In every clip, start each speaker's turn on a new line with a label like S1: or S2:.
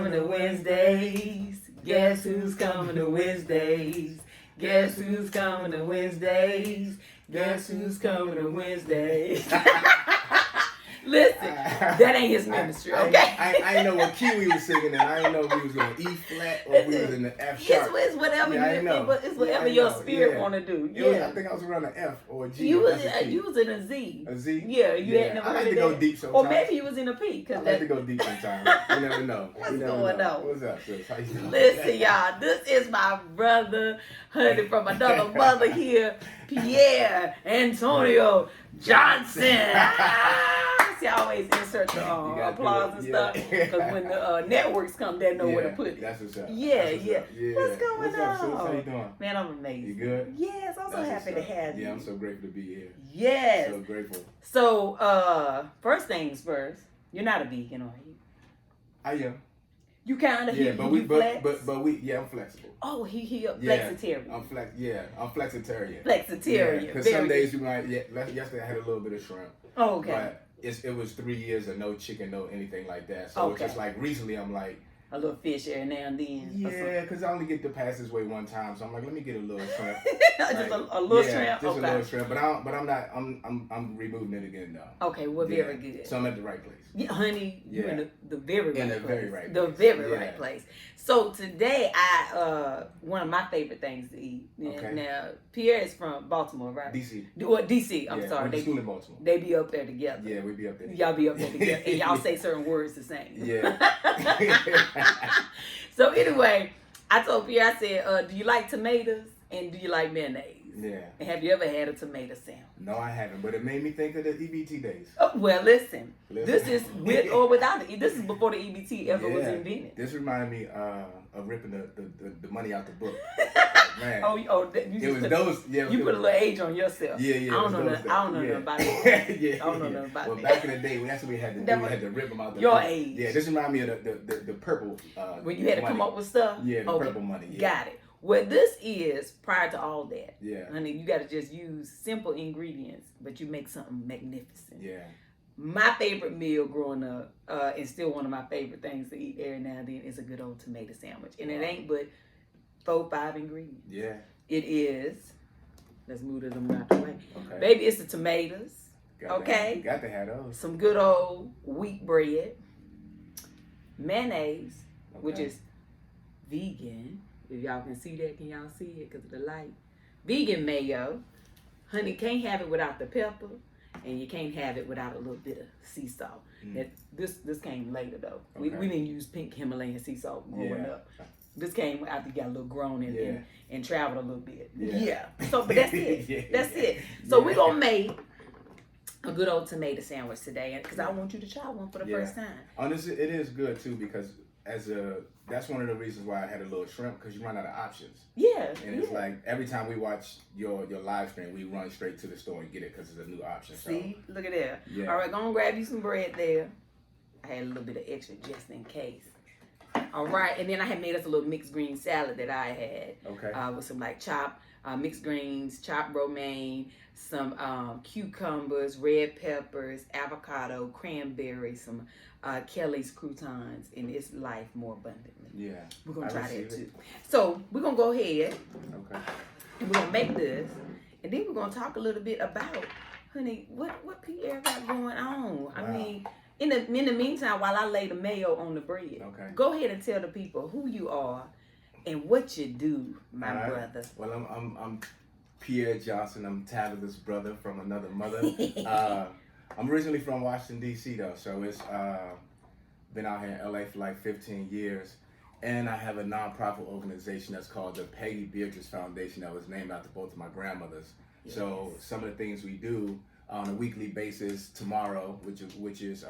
S1: coming to Wednesdays? Guess who's coming to Wednesdays? Guess who's coming to Wednesdays? Guess who's coming to Wednesdays? Listen, that ain't his ministry, okay?
S2: I didn't know what key we was singing in. I didn't know if we was on E flat or if we was in the F sharp.
S1: It's whatever your spirit want to do.
S2: I think I was around the F or a G.
S1: You was in a Z.
S2: A Z?
S1: Yeah, you had never
S2: I like
S1: heard
S2: to
S1: of
S2: go
S1: that.
S2: deep sometimes.
S1: Or maybe you was in a P.
S2: I like to go deep sometimes. You never know.
S1: What's going on?
S2: What's up, sis? How you doing?
S1: Listen, y'all, this is my brother, honey, from another mother here, Pierre Antonio Johnson. See, I always insert the applause and stuff because when the networks come, they know where to put it.
S2: That's what's up.
S1: Yeah. What's going
S2: What's up, sis?
S1: on?
S2: How you doing?
S1: Man, I'm amazing.
S2: You good?
S1: Yes, I'm so happy to have you.
S2: Yeah, I'm so grateful to be here.
S1: Yes.
S2: So grateful.
S1: So, first things first, you're not a vegan, are you?
S2: I am.
S1: You kind of
S2: I'm flexible.
S1: Oh, he a flexitarian.
S2: I'm flexitarian.
S1: Flexitarian.
S2: Because some days you might. Yesterday I had a little bit of shrimp.
S1: Oh, okay.
S2: But it was 3 years of no chicken, no anything like that. So it's just like recently I'm like
S1: a little fish every now and then.
S2: Yeah, because I only get to pass this way one time, so I'm like, let me get a little shrimp.
S1: Just a little shrimp.
S2: Just a little shrimp. But I'm not. I'm rebooting it again though.
S1: Okay, well, very good.
S2: So I'm at the right place.
S1: Yeah, honey, you're in the very right place.
S2: The very
S1: right place. So today, one of my favorite things to eat. Okay. Now, Pierre is from Baltimore, right?
S2: DC.
S1: DC. I'm sorry.
S2: They school in Baltimore.
S1: They be up there together.
S2: Yeah, we be up there.
S1: Y'all be up there together, and y'all say certain words the same.
S2: Yeah.
S1: So anyway, I told Pierre, I said, do you like tomatoes and do you like mayonnaise?
S2: Yeah.
S1: And have you ever had a tomato sandwich?
S2: No, I haven't, but it made me think of the EBT days.
S1: Oh, well, listen. This is with or without it. This is before the EBT ever was invented.
S2: This reminded me of ripping the money out the book. Man.
S1: You put a little age on yourself.
S2: Yeah.
S1: I don't know nothing about it. I don't know nothing about it.
S2: Well, back in the day, that's what we had to do. We had to rip them out the
S1: book. Your
S2: book.
S1: age.
S2: Yeah, this reminded me of the purple.
S1: When you had to come up with stuff.
S2: Yeah, the purple money. Yeah.
S1: Got it. Well, this is prior to all that.
S2: Yeah.
S1: Honey, you got to just use simple ingredients, but you make something magnificent.
S2: Yeah.
S1: My favorite meal growing up, and still one of my favorite things to eat every now and then, is a good old tomato sandwich. And it ain't but 4-5 ingredients.
S2: Yeah.
S1: It is. Let's move them out the way.
S2: Okay.
S1: Baby, it's the tomatoes.
S2: Got to have those.
S1: Some good old wheat bread. Mayonnaise, which is vegan. If y'all can see that, can y'all see it because of the light? Vegan mayo. Honey, can't have it without the pepper, and you can't have it without a little bit of sea salt. This came later though. Okay. We didn't use pink Himalayan sea salt growing up. This came after you got a little grown and traveled a little bit. Yeah. So, but that's it. That's it. So we're gonna make a good old tomato sandwich today, because I want you to try one for the first time.
S2: Honestly, it is good too because that's one of the reasons why I had a little shrimp, because you run out of options.
S1: Yeah.
S2: And it's like every time we watch your live stream, we run straight to the store and get it because it's a new option.
S1: See, look at that.
S2: Yeah.
S1: All right, go and grab you some bread there. I had a little bit of extra just in case. All right, and then I had made us a little mixed green salad that I had.
S2: Okay.
S1: With some like chopped mixed greens, chopped romaine, some cucumbers, red peppers, avocado, cranberry, some Kelly's croutons, and it's life more abundantly.
S2: Yeah.
S1: We're going to try that too. So we're going to go ahead.
S2: Okay.
S1: And we're going to make this, and then we're going to talk a little bit about, honey, what Pierre got going on. Wow. I mean, in the meantime, while I lay the mayo on the bread, go ahead and tell the people who you are and what you do, my brother.
S2: Well, I'm Pierre Johnson. I'm Tabitha's brother from another mother. I'm originally from Washington, D.C. though, so it's been out here in L.A. for like 15 years. And I have a nonprofit organization that's called the Peggy Beatrice Foundation that was named after both of my grandmothers. Yes. So some of the things we do on a weekly basis tomorrow, which is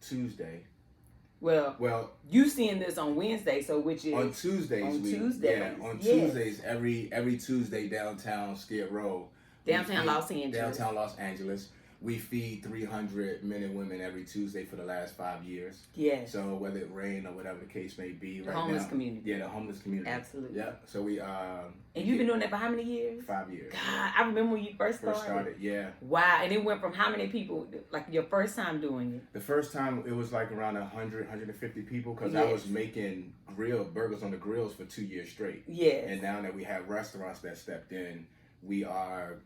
S2: Tuesday. Well,
S1: you seeing this on Wednesday, so which is
S2: on Tuesdays. Tuesdays, every Tuesday downtown Skid Row.
S1: Downtown Los Angeles.
S2: Downtown Los Angeles. we feed 300 men and women every Tuesday for the last 5 years.
S1: Yes.
S2: So whether it rain or whatever the case may be,
S1: The homeless community.
S2: Yeah, the homeless community.
S1: Absolutely.
S2: Yeah. So we
S1: and you've been doing that for how many years?
S2: 5 years.
S1: God, I remember when you first started.
S2: Yeah.
S1: Wow, and it went from how many people? Like your first time doing it?
S2: The first time it was like around 100, 150 people because
S1: Yes.
S2: I was making burgers on the grills for 2 years straight.
S1: Yes.
S2: And now that we have restaurants that stepped in, we are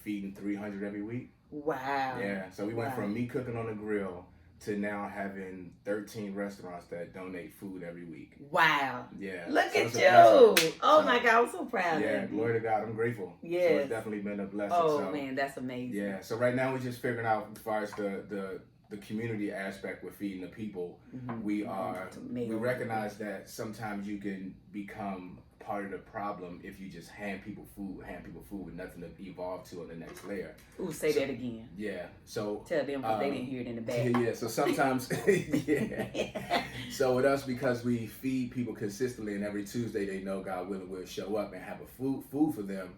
S2: feeding 300 every week.
S1: Wow.
S2: Yeah. So we went from me cooking on the grill to now having 13 restaurants that donate food every week.
S1: Wow.
S2: Yeah.
S1: Look
S2: so
S1: at you. Oh my God, I'm so proud of you.
S2: Yeah, glory to God. I'm grateful.
S1: Yes.
S2: So it's definitely been a blessing.
S1: Oh man, that's amazing.
S2: Yeah. So right now we're just figuring out as far as the community aspect with feeding the people.
S1: Mm-hmm.
S2: We recognize that sometimes you can become part of the problem if you just hand people food with nothing to evolve to on the next layer.
S1: Ooh, say that again.
S2: Yeah. So
S1: tell them because they didn't hear it in the back.
S2: Yeah. So sometimes, yeah. So with us, because we feed people consistently, and every Tuesday they know God willing we'll show up and have a food for them.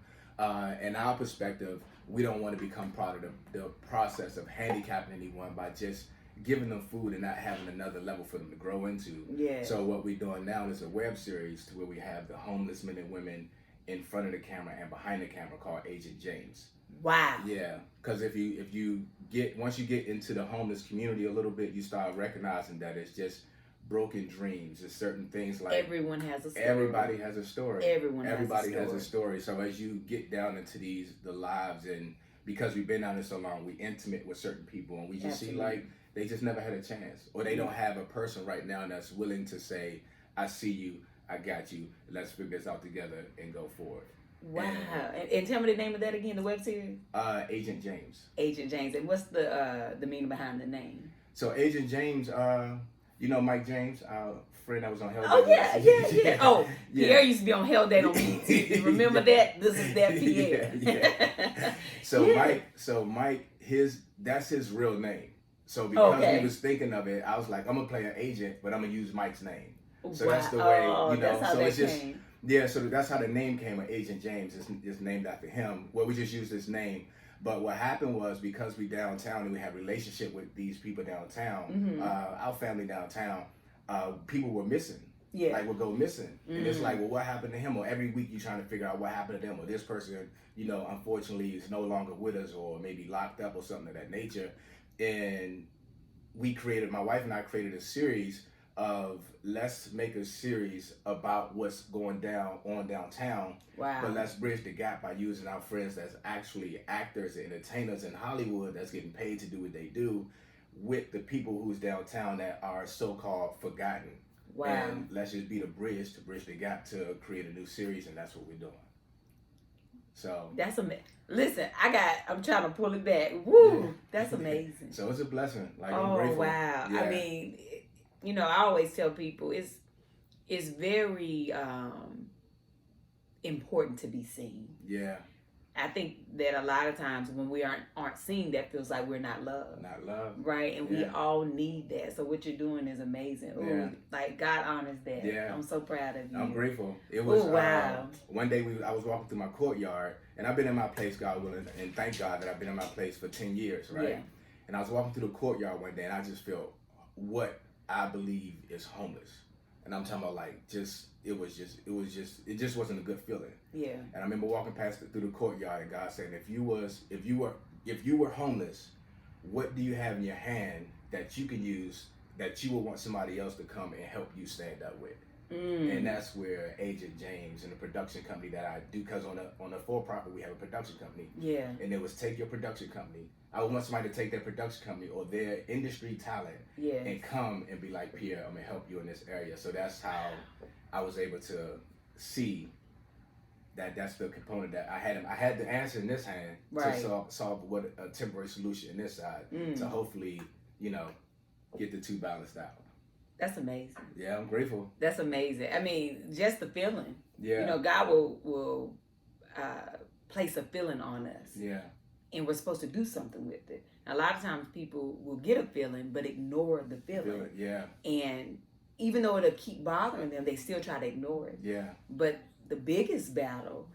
S2: In our perspective, we don't want to become part of the process of handicapping anyone by just giving them food and not having another level for them to grow into.
S1: Yeah.
S2: So what we're doing now is a web series to where we have the homeless men and women in front of the camera and behind the camera called Agent James.
S1: Wow.
S2: Yeah, because once you get into the homeless community a little bit, you start recognizing that it's just broken dreams. It's certain things like
S1: everyone has a story.
S2: Everybody has a story.
S1: Everybody
S2: has a story. So as you get down into the lives, and because we've been down there so long, we intimate with certain people, and we just see like they just never had a chance, or they don't have a person right now that's willing to say, I see you, I got you, let's figure this out together and go forward.
S1: Wow. And tell me the name of that again, the web series?
S2: Agent James.
S1: Agent James. And what's the meaning behind the name?
S2: So Agent James, you know Mike James, our friend that was on Hell Day.
S1: Oh, yeah. Oh, yeah. Pierre used to be on Hell Day on BET. Remember that? This is that Pierre.
S2: Yeah. So Mike, that's his real name. So because we was thinking of it, I was like, I'm gonna play an agent, but I'm gonna use Mike's name. So that's the way,
S1: That's how
S2: so it's just
S1: came.
S2: Yeah, so that's how the name came. Agent James is named after him. Well, we just used his name. But what happened was, because we downtown and we have a relationship with these people downtown, our family downtown, people were missing.
S1: Yeah.
S2: Like would go missing. And it's like, well, what happened to him? Or every week you're trying to figure out what happened to them, or this person, unfortunately is no longer with us, or maybe locked up or something of that nature. And my wife and I created a series of, let's make a series about what's going on downtown.
S1: Wow.
S2: But let's bridge the gap by using our friends that's actually actors and entertainers in Hollywood that's getting paid to do what they do, with the people who's downtown that are so-called forgotten.
S1: Wow.
S2: And let's just be the bridge to bridge the gap to create a new series, and that's what we're doing. So
S1: that's amazing. Listen, I'm trying to pull it back. Woo, yeah. That's amazing.
S2: So it's a blessing. Like,
S1: I'm grateful. Wow. Yeah. I mean, I always tell people it's very important to be seen.
S2: Yeah.
S1: I think that a lot of times when we aren't seen, that feels like we're not loved.
S2: Not loved.
S1: Right? And we all need that. So what you're doing is amazing. Ooh,
S2: yeah.
S1: Like God honors that.
S2: Yeah.
S1: I'm so proud of you.
S2: I'm grateful. It was
S1: wow.
S2: One day I was walking through my courtyard, and I've been in my place, God willing, and thank God that I've been in my place for 10 years, right?
S1: Yeah.
S2: And I was walking through the courtyard one day, and I just felt what I believe is homeless. And I'm talking about it just wasn't a good feeling.
S1: Yeah.
S2: And I remember walking through the courtyard, and God saying, if you were homeless, what do you have in your hand that you can use that you would want somebody else to come and help you stand up with? And that's where Agent James and the production company that I do, because on a for-profit we have a production company.
S1: Yeah.
S2: And it was take your production company. I would want somebody to take their production company or their industry talent and come and be like, Pierre, I'm gonna help you in this area. So that's how I was able to see that that's the component that I had the answer in this hand to solve what a temporary solution in this side to hopefully, get the two balanced out.
S1: That's amazing.
S2: Yeah, I'm grateful.
S1: That's amazing. I mean, just the feeling.
S2: Yeah.
S1: God will place a feeling on us.
S2: Yeah.
S1: And we're supposed to do something with it. A lot of times people will get a feeling but ignore the feeling.
S2: Yeah.
S1: And even though it'll keep bothering them, they still try to ignore it.
S2: Yeah.
S1: But the biggest battle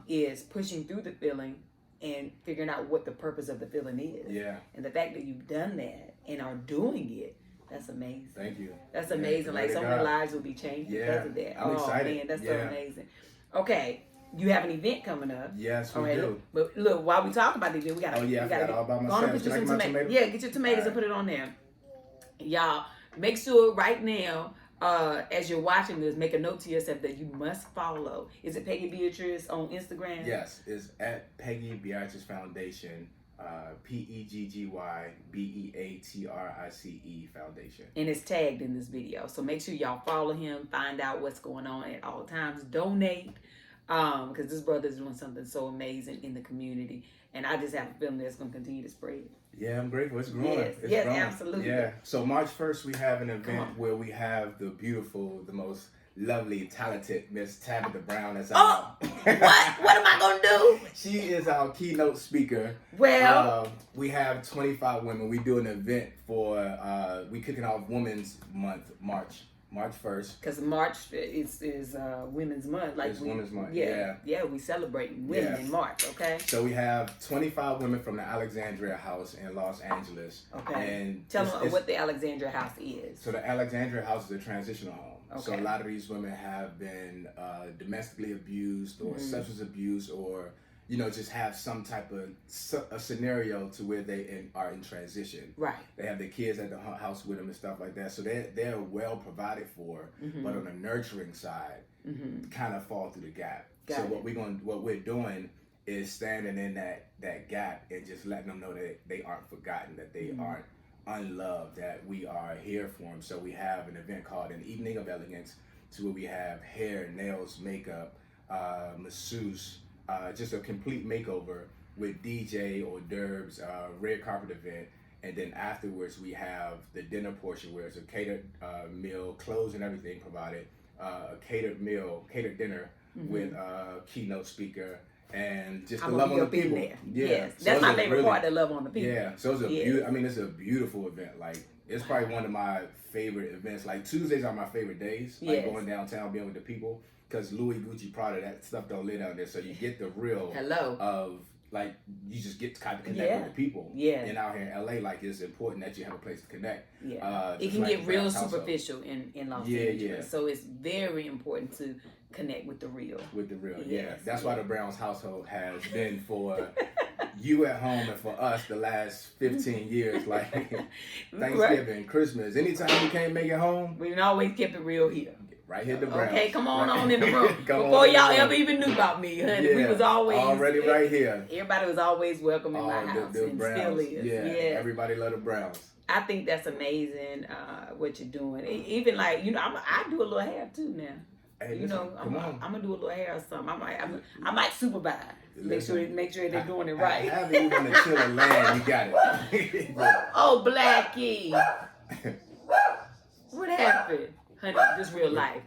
S1: is pushing through the feeling and figuring out what the purpose of the feeling is.
S2: Yeah.
S1: And the fact that you've done that and are doing it, that's amazing.
S2: Thank you.
S1: That's amazing. Like, so many lives will be changed because of that.
S2: I'm excited.
S1: Man, that's so amazing. Okay, you have an event coming up.
S2: Yes, we do.
S1: But look, while we talk about the event, we gotta.
S2: I forgot all about myself.
S1: Can I get my tomatoes? Yeah, get your tomatoes and put it on there. Y'all, make sure right now, as you're watching this, make a note to yourself that you must follow. Is it Peggy Beatrice on Instagram?
S2: Yes, it's at Peggy Beatrice Foundation. PEGGYBEATRICE Foundation.
S1: And it's tagged in this video. So make sure y'all follow him, find out what's going on at all times. Donate. Because this brother is doing something so amazing in the community. And I just have a feeling that it's going to continue to spread.
S2: Yeah, I'm grateful. It's growing.
S1: Yes,
S2: it's
S1: yes,
S2: growing.
S1: Absolutely.
S2: Yeah. So March 1st, we have an event where we have the beautiful, the most lovely, talented Miss Tabitha Brown. That's
S1: what? What am I going to do?
S2: She is our keynote speaker.
S1: Well,
S2: we have 25 women. We do an event for, we kicking off Women's Month, March 1st.
S1: Because March is Women's Month. Like
S2: it's Women's Month,
S1: yeah. We celebrate women in March, okay?
S2: So we have 25 women from the Alexandria House in Los Angeles.
S1: Okay.
S2: And
S1: tell them what the Alexandria House is.
S2: So the Alexandria House is a transitional home.
S1: Okay.
S2: So a lot of these women have been domestically abused or substance abuse, or just have some type of a scenario to where they are in transition.
S1: Right.
S2: They have their kids at the house with them and stuff like that. So they're well provided for, but on the nurturing side, kind of fall through the gap. So what we're doing is standing in that gap and just letting them know that they aren't forgotten, that they aren't unloved, that we are here for them. So we have an event called an Evening of Elegance, to where we have hair, nails, makeup, masseuse, just a complete makeover with DJ, hors d'oeuvres, red carpet event, and then afterwards we have the dinner portion where it's a catered meal, clothes and everything provided, a catered meal, catered dinner with a keynote speaker, and just the love on the people.
S1: Yeah, yes. That's my favorite part, the love on the people.
S2: Yeah, so it's it's a beautiful event. Like, it's probably one of my favorite events. Like, Tuesdays are my favorite days. Like, going downtown, being with the people. Because Louis, Gucci, Prada, that stuff don't live down there. So you get the real of, like, you just get to kind of connect with the people. Yeah. And out here in LA, like, it's important that you have a place to connect.
S1: Yeah. It can get real superficial in Los Angeles. Yeah. So it's very important to connect with the real.
S2: That's why the Browns household has been for you at home and for us the last 15 years. Like, Thanksgiving, Christmas, anytime we can't make it home,
S1: we've always kept it real here.
S2: Right here, the Browns.
S1: Okay, come on in the room. Before y'all ever even knew about me, honey, we was always
S2: already right here.
S1: Everybody was always welcome in my house, and still is.
S2: Yeah, everybody love the Browns.
S1: I think that's amazing what you're doing. Even like I do a little hair too now.
S2: Hey,
S1: I'm gonna do a little hair or something. I might supervise. Make sure they're doing it right.
S2: Have you want to chill and land? You got it.
S1: Oh, Blackie, what happened? Honey, this real life.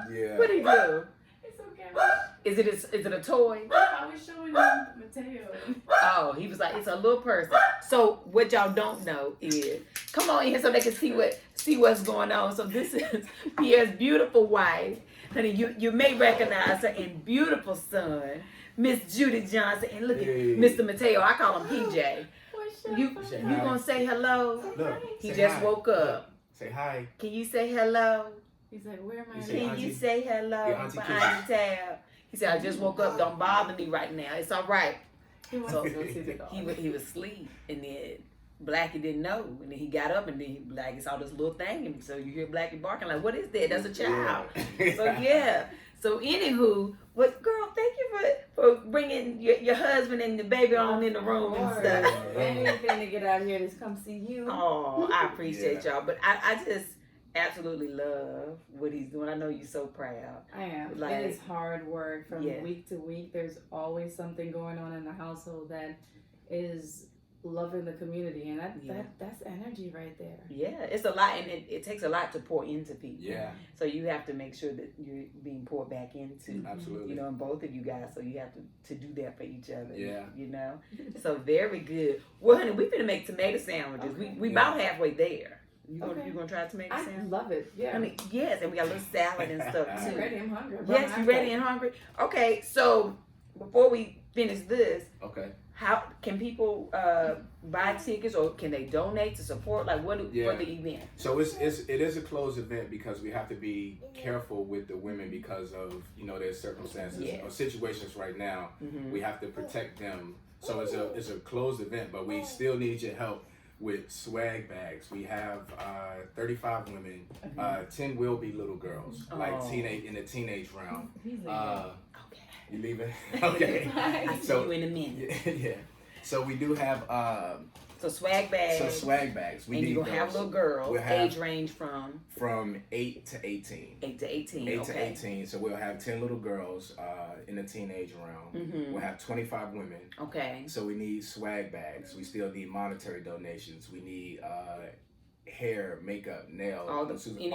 S2: Yeah.
S1: What did he do?
S3: It's okay.
S1: Is it a toy?
S3: I was showing him Mateo.
S1: Oh, he was like, it's a little person. So what y'all don't know is, come on in here so they can see what's going on. So this is Pierre's beautiful wife. Honey, you may recognize her, and beautiful son, Miss Judy Johnson, and look at Mr. Mateo. I call him PJ. You gonna say hello?
S2: Look,
S1: he just woke up.
S2: Say hi.
S1: Can you say hello?
S3: He's like, where am I?
S1: Can you say hello behind the tab? He said, I just woke up. Don't bother me right now. It's all right.
S3: He wants to go see the dog.
S1: He was asleep, and then Blackie didn't know, and then he got up, and then Blackie saw this little thing, and so you hear Blackie barking like, "What is that? That's a child." So yeah. So anywho, girl, thank you for bringing your husband and the baby on in the room and stuff.
S3: Anything to get out here to come see you.
S1: Oh, I appreciate y'all, but I just absolutely love what he's doing. I know you're so proud.
S3: I am.
S1: Like,
S3: it is hard work from week to week. There's always something going on in the household that is loving the community, and that's energy right there.
S1: Yeah, it's a lot, and it takes a lot to pour into people.
S2: Yeah.
S1: So you have to make sure that you're being poured back into.
S2: Absolutely.
S1: And both of you guys, so you have to do that for each other.
S2: Yeah.
S1: So very good. Well, honey, we finna make tomato sandwiches. Okay. We about halfway there. You gonna try tomato sandwich?
S3: I love it. Yeah.
S1: Honey, yes, and we got a little salad and stuff too.
S3: I'm ready. I'm hungry.
S1: Yes, you ready and hungry? Okay, so before we finish this, how can people buy tickets, or can they donate to support? Like what for the event?
S2: So it is a closed event because we have to be careful with the women because of their circumstances or situations right now. We have to protect them. So it's a closed event, but we still need your help with swag bags. We have 35 women. 10 will be little girls, like in the teenage round. You leaving? Okay.
S1: I see you in a minute.
S2: Yeah. So we do have
S1: so swag bags.
S2: We
S1: and you're gonna have little girls. Age range from
S2: 8 to 18.
S1: 8 to 18.
S2: 8 to 18. So we'll have 10 little girls in the teenage round. We'll have 25 women.
S1: Okay.
S2: So we need swag bags. We still need monetary donations. We need hair, makeup, nails,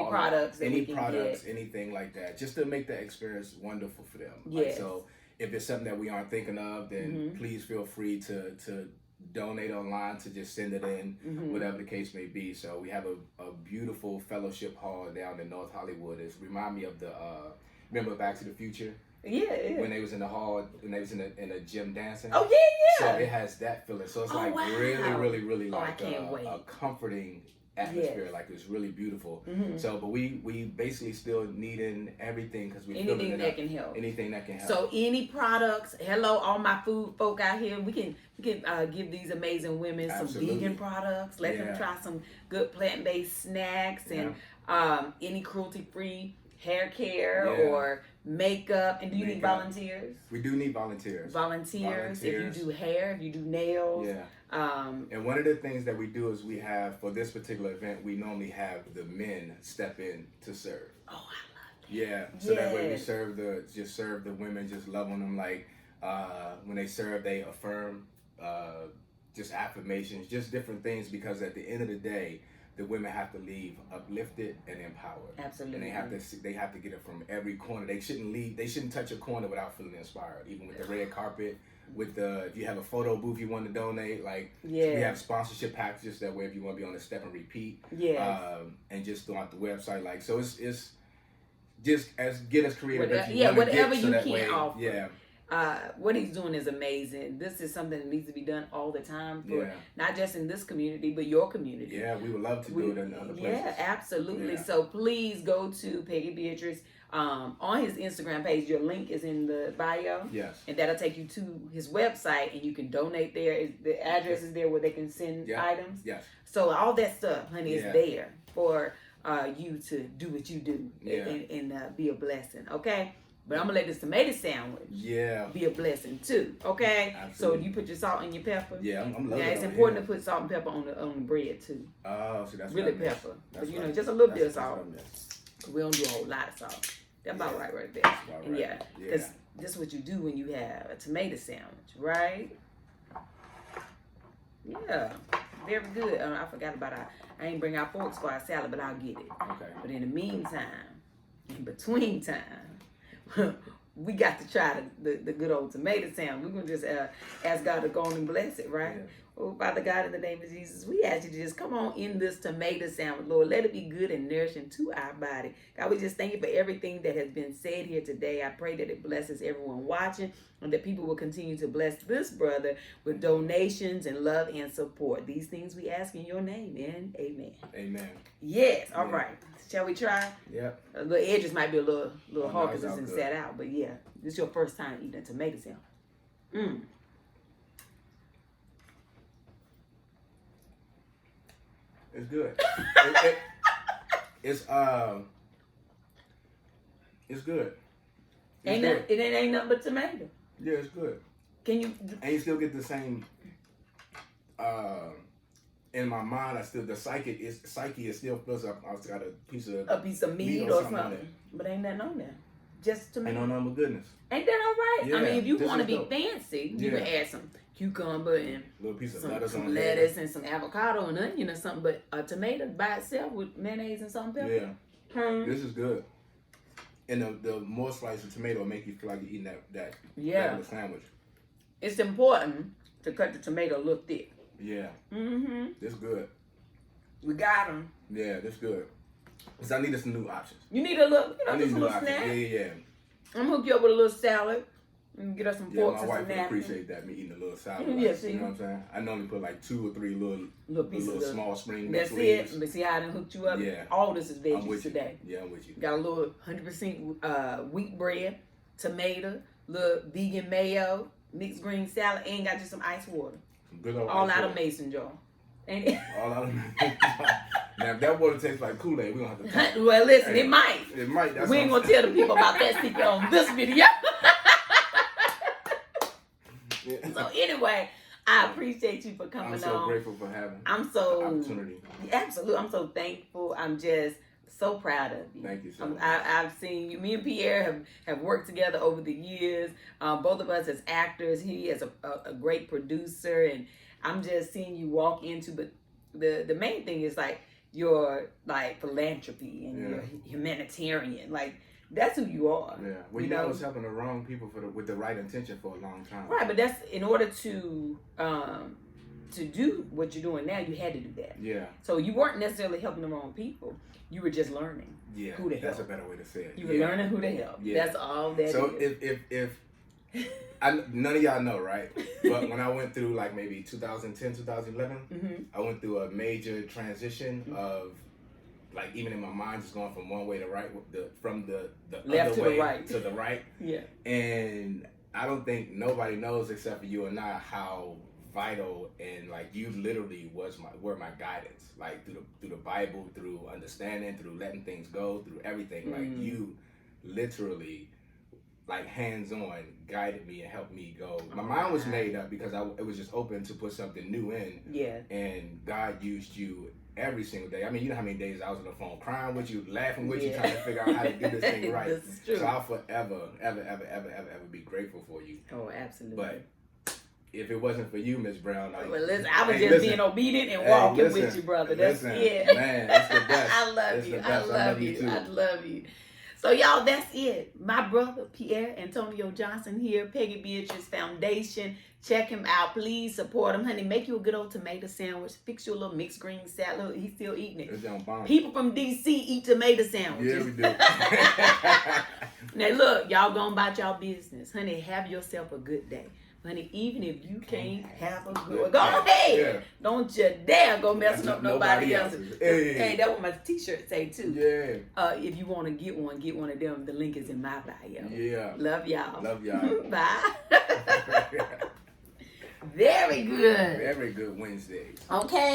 S1: products,
S2: anything like that, just to make the experience wonderful for them.
S1: Yes.
S2: Like, so if it's something that we aren't thinking of, then please feel free to donate online, to just send it in, whatever the case may be. So we have a beautiful fellowship hall down in North Hollywood. It remind me of the remember Back to the Future?
S1: Yeah.
S2: When they was in the hall, when they was in a gym dancing.
S1: Oh yeah.
S2: So it has that feeling. So it's really like a comforting atmosphere. Like it's really beautiful. So but we basically still needing everything because we
S1: anything that can help.
S2: Anything that can help.
S1: So any products, hello all my food folk out here, we can give these amazing women some vegan products, let them try some good plant-based snacks and any cruelty-free hair care or makeup. And do you need volunteers?
S2: We do need volunteers.
S1: Volunteers. If you do hair, if you do nails.
S2: Yeah. And one of the things that we do is we have, for this particular event, we normally have the men step in to serve.
S1: Oh, I love that.
S2: Yeah. So that way we serve the women, just love on them. Like when they serve, they affirm, just affirmations, just different things, because at the end of the day, the women have to leave uplifted and empowered.
S1: Absolutely.
S2: And they have to get it from every corner. They shouldn't touch a corner without feeling inspired. Even with the red carpet, with if you have a photo booth you want to donate, like we have sponsorship packages that way if you want to be on the Step and Repeat. And just throughout the website, like so it's just get as creative as you want to
S1: whatever
S2: get,
S1: you
S2: so
S1: can offer.
S2: Yeah.
S1: What he's doing is amazing. This is something that needs to be done all the time for not just in this community, but your community.
S2: Yeah, we would love to do it in other places.
S1: Yeah, absolutely.
S2: Yeah.
S1: So please go to Peggy Beatrice on his Instagram page. Your link is in the bio.
S2: Yes.
S1: And that'll take you to his website, and you can donate there. The address is there where they can send items.
S2: Yes.
S1: So all that stuff, honey, is there for you to do what you do and be a blessing. Okay. But I'm gonna let this tomato sandwich be a blessing too, okay?
S2: Absolutely.
S1: So you put your salt and your pepper.
S2: Yeah, I'm loving it.
S1: Yeah, it's important to put salt and pepper on the bread too.
S2: Oh, so that's
S1: really pepper. But just a little bit of salt. We don't do a whole lot of salt. That's about right there. And because this is what you do when you have a tomato sandwich, right? Yeah, very good. I forgot about I ain't bring out forks for our salad, but I'll get it.
S2: Okay.
S1: But in the meantime, in between time, we got to try the good old tomato sandwich. We're going to just ask God to go on and bless it, right? Yeah. Oh, Father God, in the name of Jesus, we ask you to just come on in this tomato sandwich, Lord. Let it be good and nourishing to our body. God, we just thank you for everything that has been said here today. I pray that it blesses everyone watching and that people will continue to bless this brother with donations and love and support. These things we ask in your name, and amen.
S2: Amen.
S1: Yes, all right. Shall we try?
S2: Yep.
S1: The edges might be a little hard because it's set out, but yeah, this is your first time eating a tomato sandwich.
S2: It's good. It's good.
S1: It ain't nothing but tomato.
S2: Yeah, it's good.
S1: Can you?
S2: And you still get the same. In my mind, the psyche is still feels like I got a piece of meat or something.
S1: But ain't nothing on there. Just tomato.
S2: Ain't no number goodness.
S1: Ain't that all right?
S2: Yeah,
S1: I mean, if you want to be fancy, you can add some cucumber and
S2: little piece of
S1: some lettuce and some avocado and onion or something. But a tomato by itself with mayonnaise and salt and pepper.
S2: Yeah. This is good. And the more slices of tomato will make you feel like you're eating that sandwich.
S1: It's important to cut the tomato a little thick.
S2: Yeah.
S1: Mm-hmm.
S2: This good.
S1: We got them.
S2: Yeah, this good. Cause I need some new options.
S1: You need a little, just a little snack.
S2: Yeah.
S1: I'm gonna hook you up with a little salad. Get us some
S2: Yeah,
S1: forks
S2: my
S1: and
S2: wife
S1: some
S2: would
S1: napkins.
S2: appreciate that, me eating a little salad.
S1: Yeah,
S2: Like,
S1: see?
S2: you know what I'm saying? I normally put like 2 or 3 little
S1: Pieces of
S2: small spring
S1: That's
S2: mix leaves.
S1: it. But see how I done hooked you up?
S2: Yeah.
S1: All this is
S2: I'm
S1: veggies
S2: with you.
S1: today.
S2: Yeah, I'm with you.
S1: Got a little 100% wheat bread, tomato, little vegan mayo, mixed green salad, and got you some ice water.
S2: Good old
S1: All
S2: ice
S1: out
S2: water.
S1: of mason jar. Ain't it?
S2: All out of Now, if that water tastes like Kool-Aid, we're going to have to talk.
S1: Well, listen,
S2: Hey,
S1: it might.
S2: It might. That's
S1: We ain't
S2: what
S1: gonna
S2: I'm
S1: tell the people about that secret on this video.
S2: saying.
S1: So anyway, I appreciate you for coming on.
S2: I'm so grateful for having
S1: so
S2: the opportunity.
S1: Absolutely. I'm so thankful. I'm just so proud of you.
S2: Thank you so much.
S1: I've seen you. Me and Pierre have worked together over the years. Both of us as actors. He is a great producer, and I'm just seeing you walk into. But the main thing is like your like philanthropy and your humanitarian. Like that's who you are.
S2: Yeah. Well, you know, I was helping the wrong people with the right intention for a long time.
S1: Right, but that's in order to do what you're doing now. You had to do that.
S2: Yeah.
S1: So you weren't necessarily helping the wrong people. You were just learning.
S2: Yeah.
S1: Who to help.
S2: That's a better way to say it.
S1: You were learning who to help.
S2: Yeah.
S1: That's all that
S2: so
S1: is.
S2: if none of y'all know, right? But when I went through like maybe 2010, 2011, I went through a major transition of like even in my mind just going from one way to right, from the
S1: left
S2: other
S1: to
S2: way
S1: the right.
S2: to the right.
S1: Yeah.
S2: And I don't think nobody knows except for you and I how vital and like you literally were my guidance, like through the Bible, through understanding, through letting things go, through everything. Like you literally like hands-on guided me and helped me go. My mind was made up because it was just open to put something new in.
S1: Yeah.
S2: And God used you every single day. I mean, you know how many days I was on the phone crying with you, laughing with you, trying to figure out how to do this thing right.
S1: This is true.
S2: So I'll forever, ever be grateful for you.
S1: Oh, absolutely.
S2: But if it wasn't for you, Miss Brown, like,
S1: well, listen, I was just being obedient and walking with you, brother. That's it.
S2: Man, that's the best.
S1: I love
S2: That's
S1: you.
S2: the
S1: I
S2: best.
S1: love you.
S2: too.
S1: I love you. So, y'all, that's it. My brother, Pierre Antonio Johnson here, Peggy Beatrice Foundation. Check him out. Please support him. Honey, make you a good old tomato sandwich. Fix you a little mixed green salad. He's still eating it.
S2: It's on bomb.
S1: People from D.C. eat tomato sandwiches.
S2: Yeah, we do.
S1: Now, look, y'all going about y'all business. Honey, have yourself a good day. Honey, even if you can't have a good one, go ahead.
S2: Yeah.
S1: Don't you dare go messing up nobody
S2: else's.
S1: else's.
S2: Hey.
S1: Hey, that's what my t-shirt say too.
S2: Yeah.
S1: If you want to get one of them. The link is in my bio.
S2: Yeah.
S1: Love y'all.
S2: Love y'all.
S1: Bye. Very good.
S2: Very good Wednesdays.
S1: Okay.